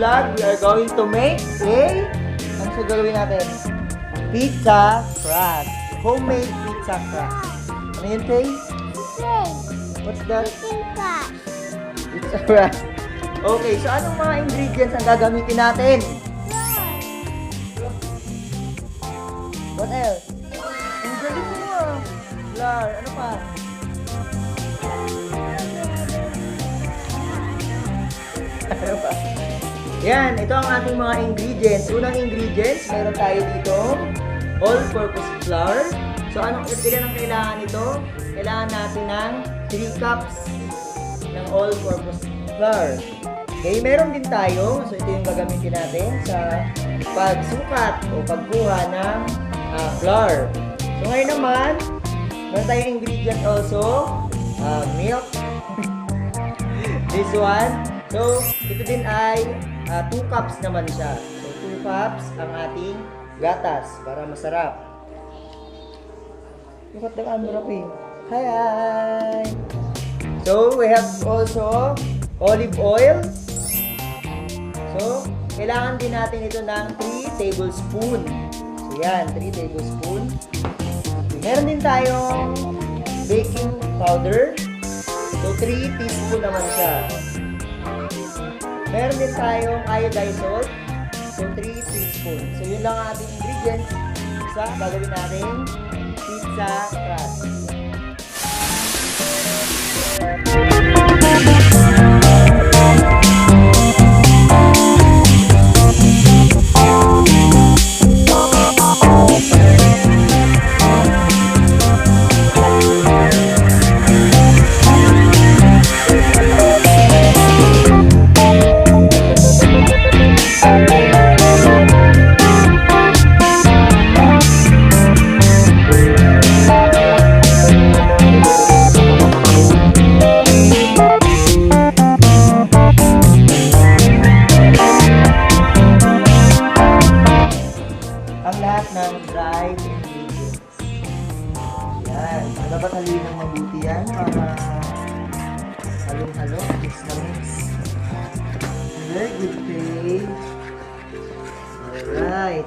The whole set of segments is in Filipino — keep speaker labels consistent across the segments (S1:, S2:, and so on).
S1: vlog, we are going to make ano sa gagawin natin? Pizza crust. Homemade pizza crust. Ano yun, Tay? What's that? Pizza crust. Okay, so anong mga ingredients ang gagamitin natin? What else? Ang galing mo ah. Flour. Ano pa? Ano pa? Yan, ito ang ating mga ingredients. Unang ingredients, meron tayo dito all-purpose flour. So, ilan ang kailangan nito? Kailangan natin ng 3 cups ng all-purpose flour. Okay, meron din tayo. So, ito yung gagamitin natin sa pagsukat o pagkuha ng flour. So, ngayon naman, meron tayong ingredient also, milk. This one. So, ito din ay 2 cups naman siya. So, 2 cups ang ating gatas para masarap. Look at the camera, Ping. Hi! So, we have also olive oil. So, kailangan din natin ito ng 3 tablespoon. So, yan, 3 tablespoon. Meron din tayong baking powder. So, 3 teaspoon naman siya. Meron din tayong iodized salt. So, 3 teaspoon. So, yun lang ang ating ingredients sa gagawin nating pizza crust. Ng dried ingredients. Yan. Dapat haluin ng mabuti yan para halong-halo. Mix na mix. Very good, Faye. Alright.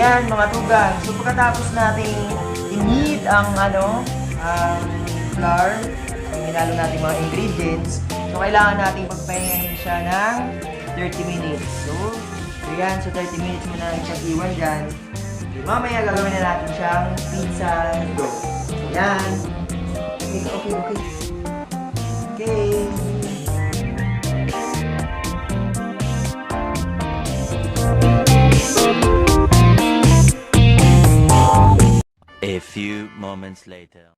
S1: Yan, mga tugang. So, pagkatapos nating i-knead ang flour, yung hinalo natin mga ingredients, so, kailangan nating pagpahingahin siya ng 30 minutes. So, yan. So, 30 minutes muna siyang iwan dyan. Mamaya gagawin na natin siyang pizza dough. Yan. Okay. Okay.
S2: A few moments later.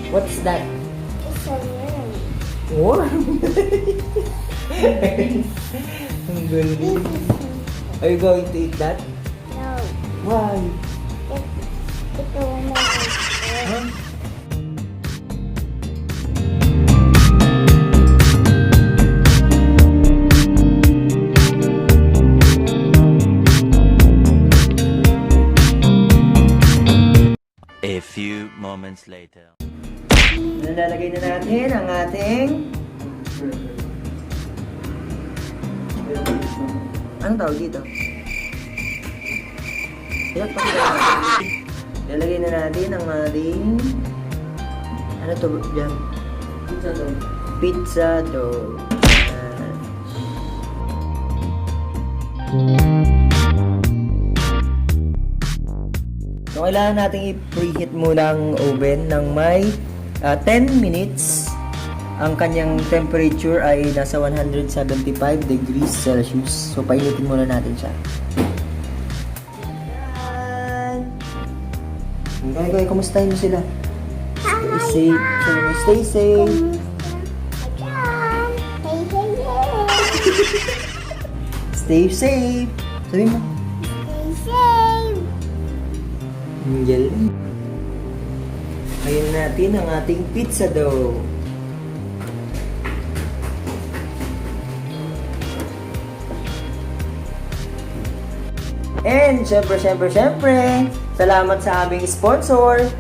S1: What's that?
S3: It's a worm.
S1: Worm? Ang galing. Are you going to eat that?
S3: No.
S1: Why?
S3: It will make it
S1: Huh?
S2: A few moments later.
S1: Nalalagay na natin ang ating... Anong tawag dito? Lalagay na natin ang ating... Ano to? Yan. Pizza dough. Pizza dough. So, kailangan natin i-preheat muna ang oven ng may 10 minutes. Ang kanyang temperature ay nasa 175 degrees Celsius. So, painitin muna natin siya. Guys, kumustahin mo sila? Stay safe. Stay safe. Stay safe. Sabi mo.
S3: Stay safe.
S1: Ang galing. Ngayon natin ang ating pizza dough. And syempre, salamat sa aming sponsor,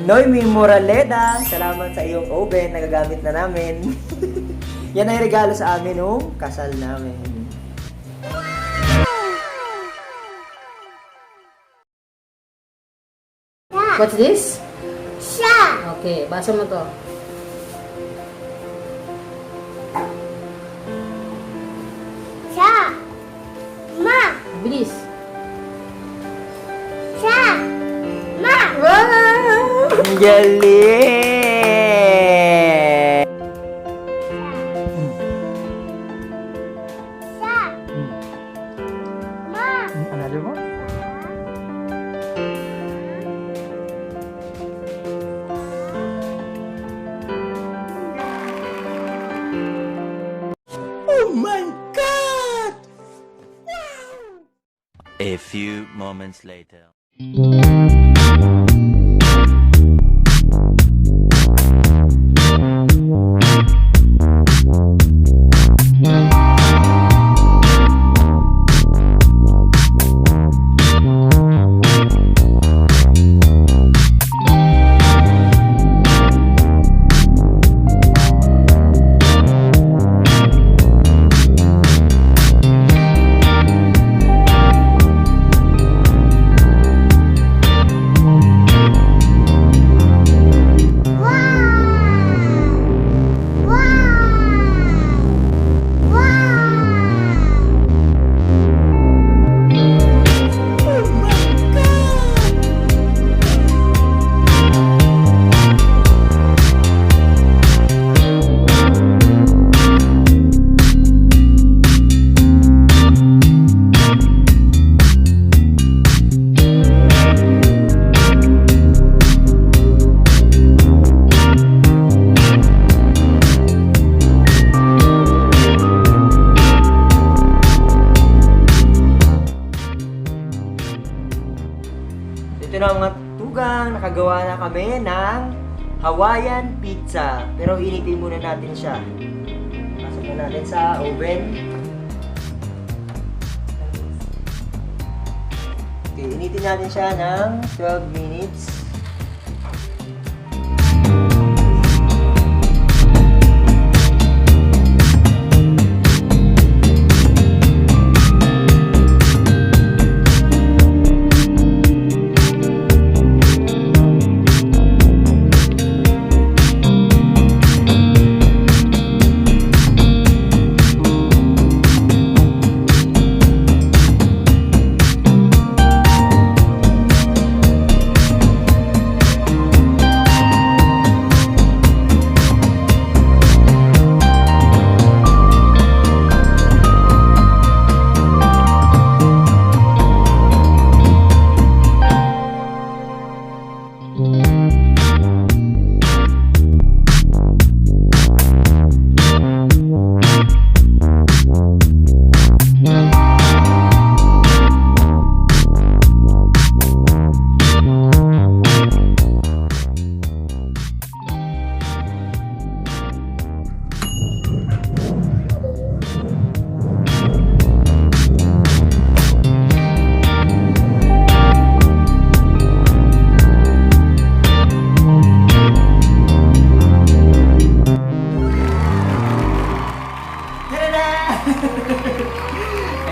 S1: Noemi Moraleda. Salamat sa iyong oven na gagamit na namin. Yan ay regalo sa amin nung kasal namin.
S4: What's this?
S3: Siya.
S4: Okay, basa mo to.
S3: Siya. Ma.
S4: Bilis.
S3: Siya. Ma.
S1: Wow! Ang galing!
S3: Siya. Ma.
S1: Another one? Oh my God!
S2: A few moments later.
S1: ito na mga tugang, nakagawa na kami ng Hawaiian pizza. Pero initin muna natin siya. Pasok na natin sa oven. Okay, initin natin siya ng 12 minutes.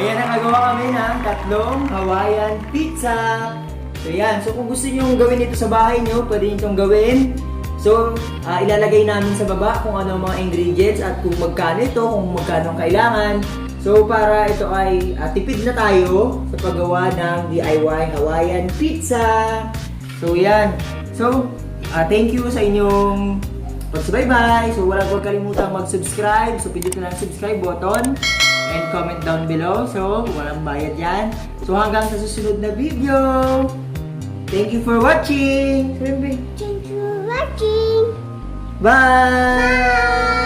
S1: Ayan, nakagawa kami ng tatlong Hawaiian pizza. So yan, so kung gusto nyo gawin ito sa bahay nyo, pwede nyo itong gawin. So, ilalagay namin sa baba kung ano ang mga ingredients at kung magkano ito, kung magkano ang kailangan. So, para ito ay tipid na tayo sa paggawa ng DIY Hawaiian pizza. So, yan. So, thank you sa inyong pagsubaybay. So, huwag kalimutang mag-subscribe. So, pindot na lang subscribe button and comment down below. So, walang bayad yan. So, hanggang sa susunod na video. Thank you for watching.
S3: Thank you for watching.
S1: Bye!